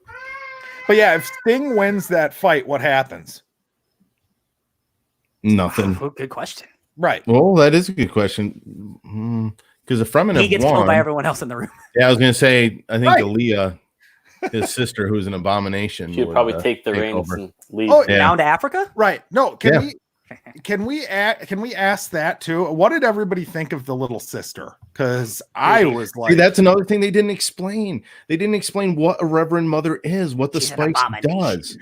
yeah, if Sting wins that fight, what happens? Nothing. Oh, good question. Right. Well, that is a good question. Because if Fremen he gets killed by everyone else in the room. Yeah, I was going to say, I think Aaliyah, his sister, who's an abomination, she'd probably take the reins and leave. Down to Africa. Right. No. Can we ask that too? What did everybody think of the little sister? Because I was like, that's another thing they didn't explain. They didn't explain what a Reverend Mother is, what the spice does.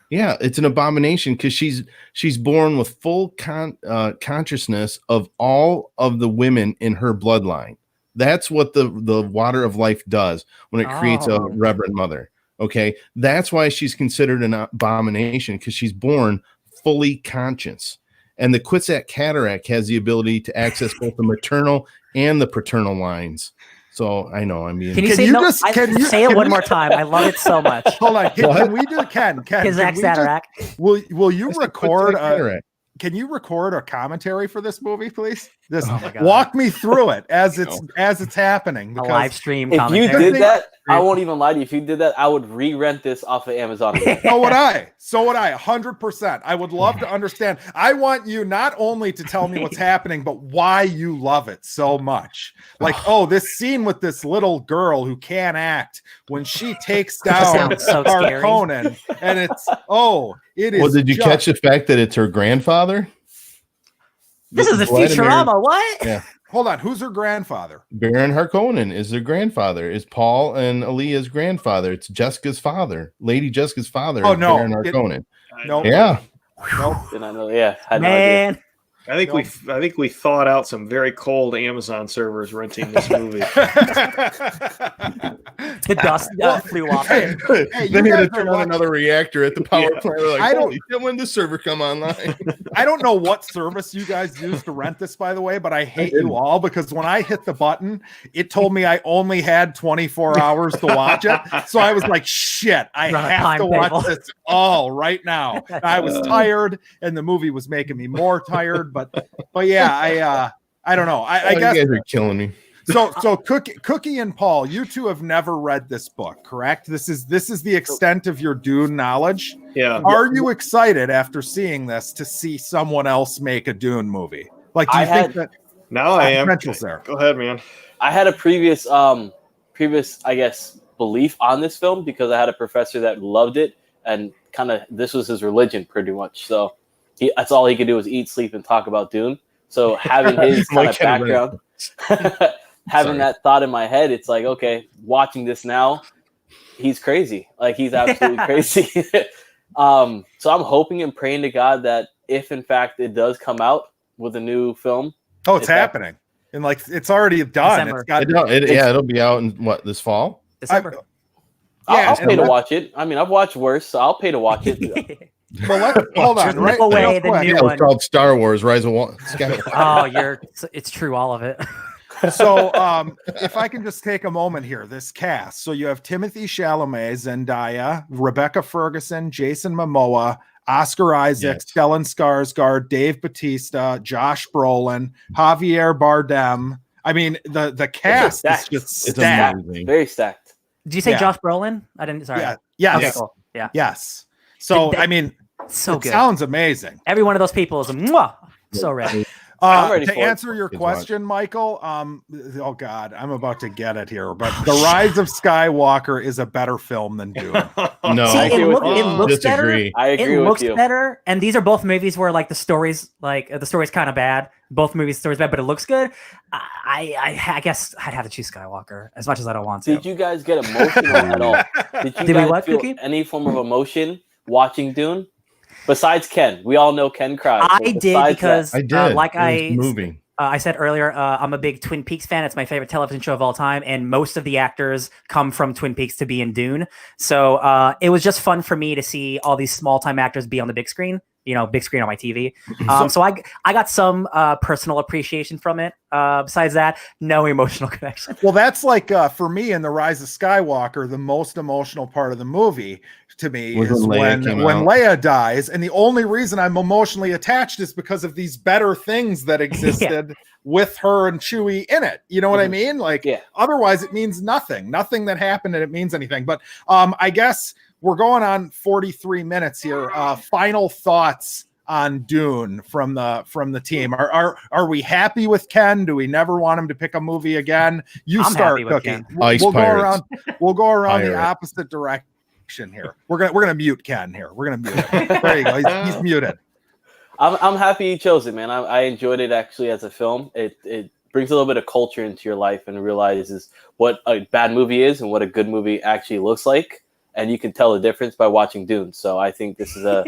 Yeah, it's an abomination because she's born with full consciousness of all of the women in her bloodline. That's what the water of life does when it creates a Reverend Mother. Okay, that's why she's considered an abomination because she's born fully conscious. And the Kwisatz Haderach has the ability to access both the maternal and the paternal lines. So I know. I mean, can you say it one more time? I love it so much. Hold on. Can we do Ken? Kwisatz Haderach. Will you record? can you record a commentary for this movie, please? Just Oh my God. walk me through it as it's happening. A Because live stream If you commentary. did that, I won't even lie to you. If you did that, I would re-rent this off of Amazon again. So would I. 100%. I would love to understand. I want you not only to tell me what's happening, but why you love it so much. Like, this scene with this little girl who can't act when she takes down Sounds so scary. Conan, and it is. Well, did you catch the fact that it's her grandfather? This is a Futurama. What? Yeah. Hold on. Who's her grandfather? Baron Harkonnen is their grandfather. Is Paul and Aaliyah's grandfather. It's Jessica's father. Lady Jessica's father. Oh, is no. Baron Harkonnen. No. Yeah. Nope. Did I know? Yeah. Had no idea. Man. I think we thawed out some very cold Amazon servers renting this movie. The dust flew off. Hey, They had to turn on another reactor at the power plant. They're like, I don't- holy shit, when does the server come online? I don't know what service you guys use to rent this, by the way, but I hate you all because when I hit the button, it told me I only had 24 hours to watch it. So I was like, shit, I Run a have to watch timetable. this all right now. And I was tired and the movie was making me more tired, but yeah, I don't know. I guess you guys are killing me. so Cookie and Paul, you two have never read this book, correct? This is the extent of your Dune knowledge. Yeah. Are you excited after seeing this to see someone else make a Dune movie? Like, do you think that Now I am. potential's there? Go ahead, man. I had a previous, I guess, belief on this film because I had a professor that loved it and kind of this was his religion pretty much. So that's all he could do was eat, sleep, and talk about Dune. So having his kind of background, having that thought in my head, it's like, okay, watching this now, he's crazy. Like, he's absolutely crazy. So I'm hoping and praying to God that if in fact it does come out with a new film. Oh, it's happening. And like, it's already done. December. It'll be out in what, this fall? December. I'll pay to watch it. I mean, I've watched worse, so I'll pay to watch it. Well, hold on. There's no way the new Yeah, one. it's called Star Wars: Rise of Skywalker. Oh, it's true, all of it. So if I can just take a moment here, this cast. So you have Timothy Chalamet, Zendaya, Rebecca Ferguson, Jason Momoa, Oscar Isaac, Stellan Skarsgård, Dave Bautista, Josh Brolin, Javier Bardem. I mean, the cast is just It's stacked. amazing. Very stacked. Did you say Yeah. Josh Brolin? I didn't. Sorry. Yeah. Yes. Okay, cool. Yeah. Yes. So Did they- I mean, So it good. sounds amazing. Every one of those people is a mwah. So ready. I'm ready To for it. answer your Good question, Michael, oh God, I'm about to get it here, but The Rise of Skywalker is a better film than Dune. No, See, I agree with it you. looks better. Disagree. I agree It with looks you. better, and these are both movies where like the story's kind of bad. Both movies, story's bad, but it looks good. I guess I'd have to choose Skywalker as much as I don't want to. Did you guys get emotional at all? Did you Did we guys what, feel Cookie? any form of emotion watching Dune? Besides Ken, we all know Ken cried. I but did besides because I did. like It was moving. I said earlier, I'm a big Twin Peaks fan. It's my favorite television show of all time, and most of the actors come from Twin Peaks to be in Dune. So it was just fun for me to see all these small-time actors be on the big screen. Big screen on my TV. So I got some personal appreciation from it. Besides that, no emotional connection. Well, that's like for me in The Rise of Skywalker, the most emotional part of the movie to me Was is when Leia when came out. Leia dies, and the only reason I'm emotionally attached is because of these better things that existed with her and Chewie in it. You know what I mean? Like, otherwise it means nothing. Nothing that happened and it means anything. But I guess we're going on 43 minutes here. Final thoughts on Dune from the team. Are we happy with Ken? Do we never want him to pick a movie again? You I'm start, happy with Cookie. Ken. Ice We'll go Pirates. around. We'll go around the Pirate. opposite direction here. We're gonna mute Ken here. We're gonna mute him. There you go. He's muted. I'm happy you chose it, man. I enjoyed it actually as a film. It brings a little bit of culture into your life and realizes what a bad movie is and what a good movie actually looks like. And you can tell the difference by watching Dune. So I think this is a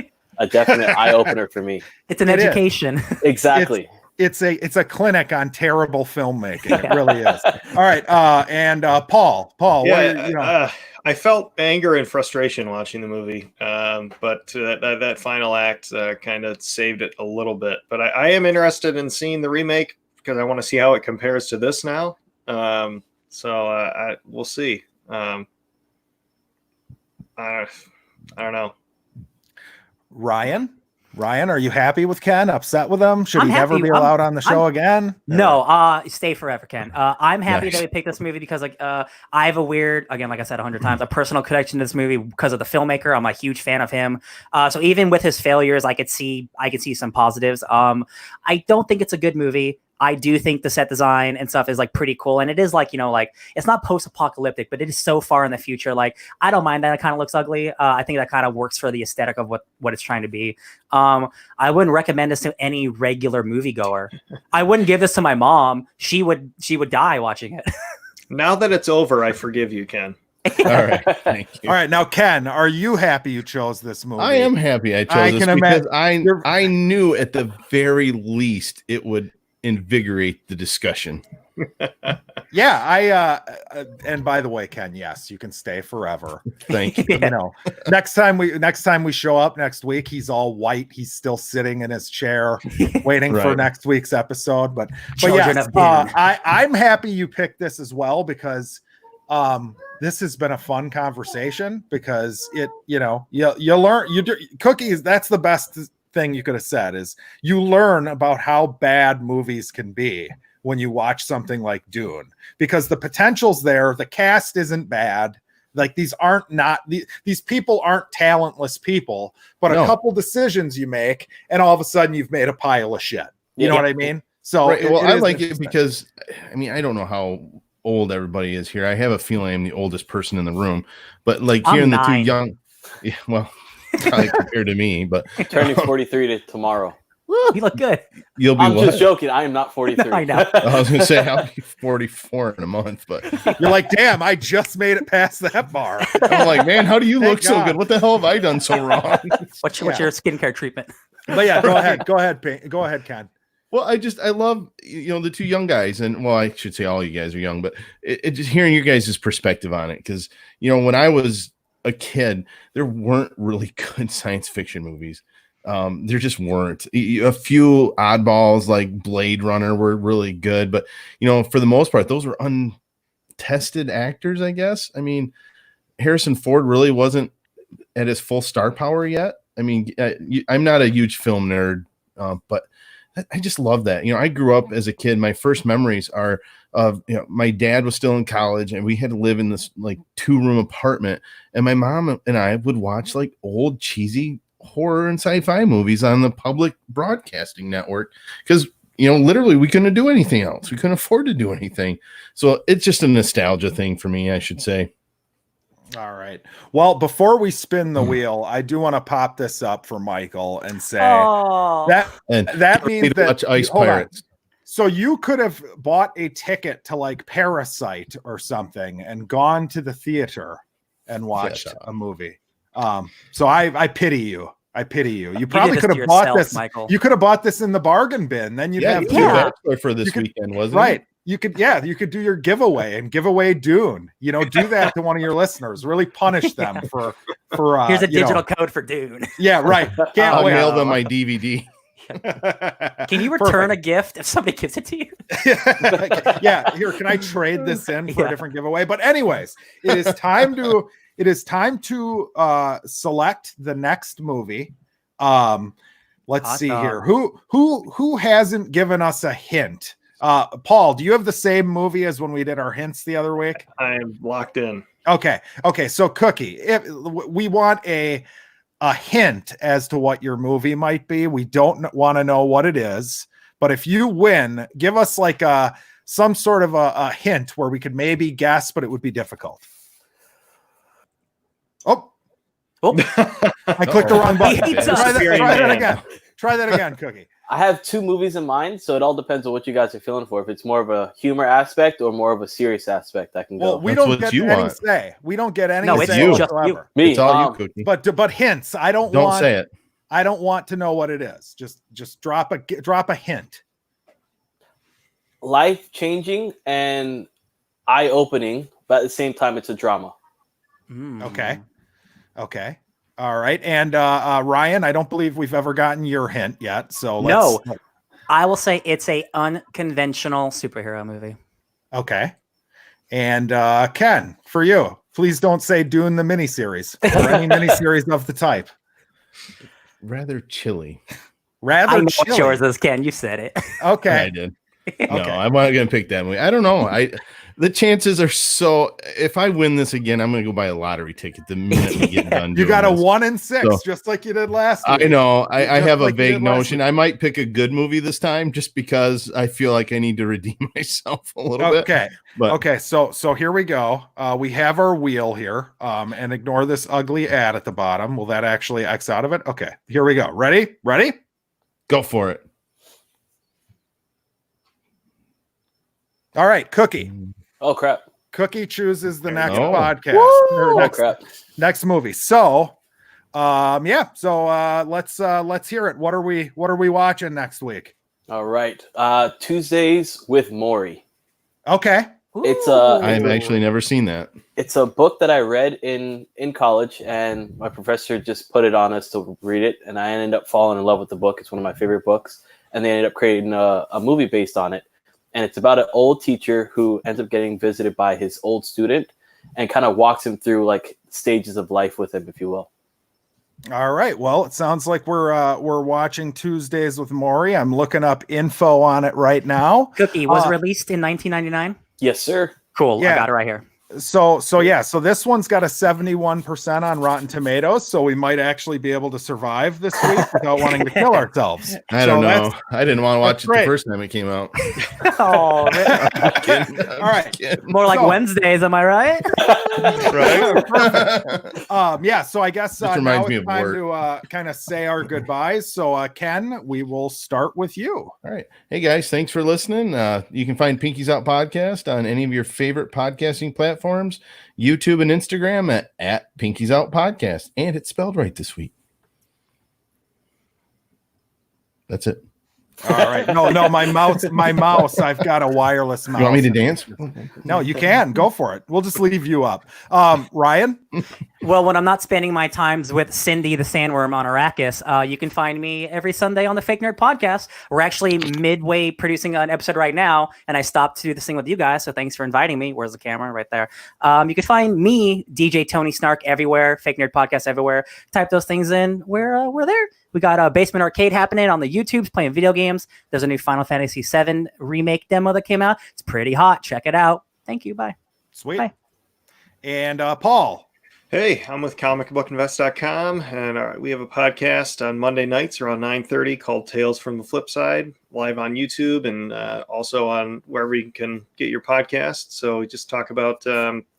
definite eye opener for me. It's an It is. education. Exactly. It's a clinic on terrible filmmaking. It really is. All right. And Paul, Yeah, I felt anger and frustration watching the movie, but that final act kind of saved it a little bit. But I am interested in seeing the remake because I want to see how it compares to this now. So we'll see. I don't know. Ryan. Ryan, are you happy with Ken? Upset with him? Should I'm he never happy. be allowed on the show again? No, stay forever, Ken. I'm happy Nice. that we picked this movie because, like, I have a weird, again, like I said 100 times, a personal connection to this movie because of the filmmaker. I'm a huge fan of him. So even with his failures, I could see some positives. I don't think it's a good movie. I do think the set design and stuff is like pretty cool. And it is like, like it's not post-apocalyptic, but it is so far in the future. Like, I don't mind that it kind of looks ugly. I think that kind of works for the aesthetic of what it's trying to be. I wouldn't recommend this to any regular moviegoer. I wouldn't give this to my mom. She would die watching it. Now that it's over, I forgive you, Ken. All right. Thank you. All right. Now, Ken, are you happy you chose this movie? I am happy I chose this because I knew at the very least it would invigorate the discussion. Yeah, and by the way, Ken, yes, you can stay forever. Thank you. Next time we show up next week, he's all white. He's still sitting in his chair waiting for next week's episode. But yes, I'm happy you picked this as well because this has been a fun conversation because you learn cookies. That's the best thing you could have said is you learn about how bad movies can be when you watch something like Dune, because the potential's there. The cast isn't bad. Like these people aren't talentless people, but a couple decisions you make and all of a sudden you've made a pile of shit. You know what I mean? So I like it because I don't know how old everybody is here. I have a feeling I'm the oldest person in the room, but like hearing the two young, probably compared to me, but turning 43 tomorrow. You look good. You'll be. I'm just joking. I am not 43. No, I know. I was gonna say I'll be 44 in a month, but you're like, damn, I just made it past that bar. I'm like, man, how do you look so good? What the hell have I done so wrong? What's your skincare treatment? But yeah, go ahead, Ken. Well, I love the two young guys, and I should say all you guys are young, but it just hearing your guys' perspective on it, because when I was a kid, there weren't really good science fiction movies. There just weren't. A few oddballs like Blade Runner were really good, but for the most part, those were untested actors, I guess. I mean, Harrison Ford really wasn't at his full star power yet. I mean, I'm not a huge film nerd, but I just love that. I grew up as a kid. My first memories are of, my dad was still in college and we had to live in this like 2-room apartment, and my mom and I would watch like old cheesy horror and sci-fi movies on the public broadcasting network because literally we couldn't do anything else. We couldn't afford to do anything. So it's just a nostalgia thing for me, I should say. All right. Well, before we spin the wheel, I do want to pop this up for Michael and say that means that Ice Pirates. So you could have bought a ticket to like Parasite or something and gone to the theater and watched a movie. So I pity you. I pity you. You probably could have bought this, Michael. You could have bought this in the bargain bin. Then you'd have for this weekend, wasn't it? Right. You could do your giveaway and give away Dune. Do that to one of your listeners. Really punish them for here's a digital code for Dune. Yeah, right. I'll mail them my DVD. Can you return a gift if somebody gives it to you? Yeah, here, can I trade this in for a different giveaway? But anyways, it is time to select the next movie. Let's see here. Who hasn't given us a hint? Paul, do you have the same movie as when we did our hints the other week? I am locked in. Okay. So Cookie, if we want a hint as to what your movie might be, we don't want to know what it is, but if you win, give us like some sort of a hint where we could maybe guess, but it would be difficult. Oh, I clicked the wrong button. Try that again, Cookie. I have 2 movies in mind, so it all depends on what you guys are feeling for. If it's more of a humor aspect or more of a serious aspect, I can go. Well, we don't get any say. We don't get any say whatsoever. Me. It's all you, Cookie. But hints. Don't say it. I don't want to know what it is. Just drop a hint. Life-changing and eye-opening, but at the same time, it's a drama. Okay. All right. And Ryan, I don't believe we've ever gotten your hint yet. So I will say it's a unconventional superhero movie. Okay. And Ken, for you, please don't say Dune the miniseries or any miniseries of the type. rather chilly. Rather I know chilly. what yours is, Ken. You said it. Okay. I did. No, I'm not gonna pick that movie. I don't know. The chances are so. If I win this again, I'm gonna go buy a lottery ticket the minute we get done. You got a this. 1 in 6, So, just like you did last week. I know. I have like a vague notion. I might pick a good movie this time, just because I feel like I need to redeem myself a little bit. Okay. But Okay. So here we go. We have our wheel here. And ignore this ugly ad at the bottom. Will that actually X out of it? Okay. Here we go. Ready? go for it. All right. Cookie. Oh crap! Cookie chooses the next go. podcast. Woo! Or Oh crap! next movie. So, yeah. So let's hear it. What are we watching next week? All right. Tuesdays with Maury. Okay. It's I've actually never seen that. It's a book that I read in college, and my professor just put it on us to read it, and I ended up falling in love with the book. It's one of my favorite books, and they ended up creating a movie based on it. And it's about an old teacher who ends up getting visited by his old student, and kind of walks him through like stages of life with him, if you will. All right. Well, it sounds like we're watching Tuesdays with Maury. I'm looking up info on it right now. Cookie was released in 1999. Yes, sir. Cool. Yeah. I got it right here. So this one's got a 71% on Rotten Tomatoes, so we might actually be able to survive this week without wanting to kill ourselves. I don't know. I didn't want to watch it the first time it came out. Oh, I'm kidding. All right. more like Wednesdays, am I right? Right. Perfect. Yeah. So I guess This now reminds me it's of time work. to kind of say our goodbyes. So Ken, we will start with you. All right. Hey guys, thanks for listening. You can find Pinky's Out Podcast on any of your favorite podcasting platforms, YouTube and Instagram at Pinky's Out Podcast. And it's spelled right this week. That's it. All right. No, my mouse. I've got a wireless mouse. You want me to dance? No, you can go for it. We'll just leave you up. Ryan. Well, when I'm not spending my times with Cindy the Sandworm on Arrakis, you can find me every Sunday on the Fake Nerd Podcast. We're actually midway producing an episode right now, and I stopped to do this thing with you guys, so thanks for inviting me. Where's the camera? Right there. You can find me, DJ Tony Snark, everywhere, Fake Nerd Podcast everywhere. Type those things in. We're there. We got a Basement Arcade happening on the YouTubes, playing video games. There's a new Final Fantasy VII remake demo that came out. It's pretty hot. Check it out. Thank you. Bye. Sweet. Bye. And Paul. Hey, I'm with comicbookinvest.com, and we have a podcast on Monday nights around 9:30 called Tales from the Flip Side, live on YouTube and also on wherever you can get your podcast. So we just talk about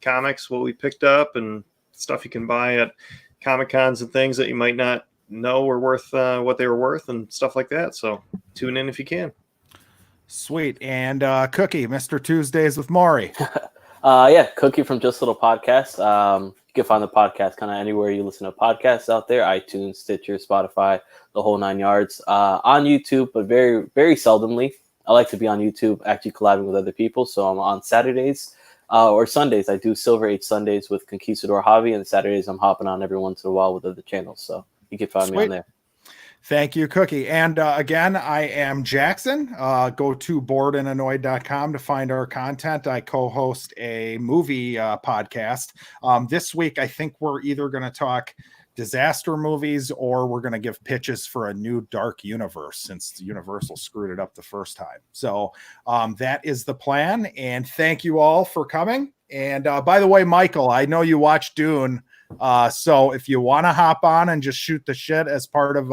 comics, what we picked up, and stuff you can buy at Comic-Cons and things that you might not know were worth what they were worth and stuff like that. So tune in if you can. Sweet. And Cookie, Mr. Tuesdays with Maury. Yeah, Cookie from Just Little Podcast. You can find the podcast kind of anywhere you listen to podcasts out there: iTunes, Stitcher, Spotify, the whole 9 yards. On YouTube, but very, very seldomly. I like to be on YouTube, actually collabing with other people. So I'm on Saturdays or Sundays. I do Silver Age Sundays with Conquistador Hobby, and Saturdays I'm hopping on every once in a while with other channels. So you can find me on there. Thank you, Cookie. And again, I am Jackson. Go to boredandanoid.com to find our content. I co-host a movie podcast. This week, I think we're either going to talk disaster movies or we're going to give pitches for a new dark universe, since Universal screwed it up the first time. So that is the plan. And thank you all for coming. And by the way, Michael, I know you watched Dune. So if you want to hop on and just shoot the shit as part of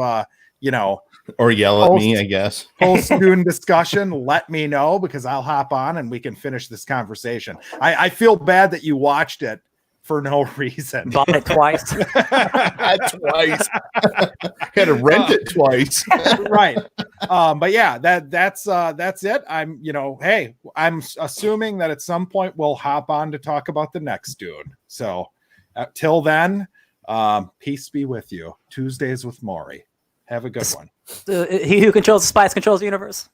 or yell at me, I guess. Post-Dune discussion, let me know, because I'll hop on and we can finish this conversation. I feel bad that you watched it for no reason. Bought it twice. Twice. Had to rent it twice. Right. But yeah, that's it. I'm assuming that at some point we'll hop on to talk about the next Dune. So till then, peace be with you. Tuesdays with Maury. Have a good one. He who controls the spice controls the universe.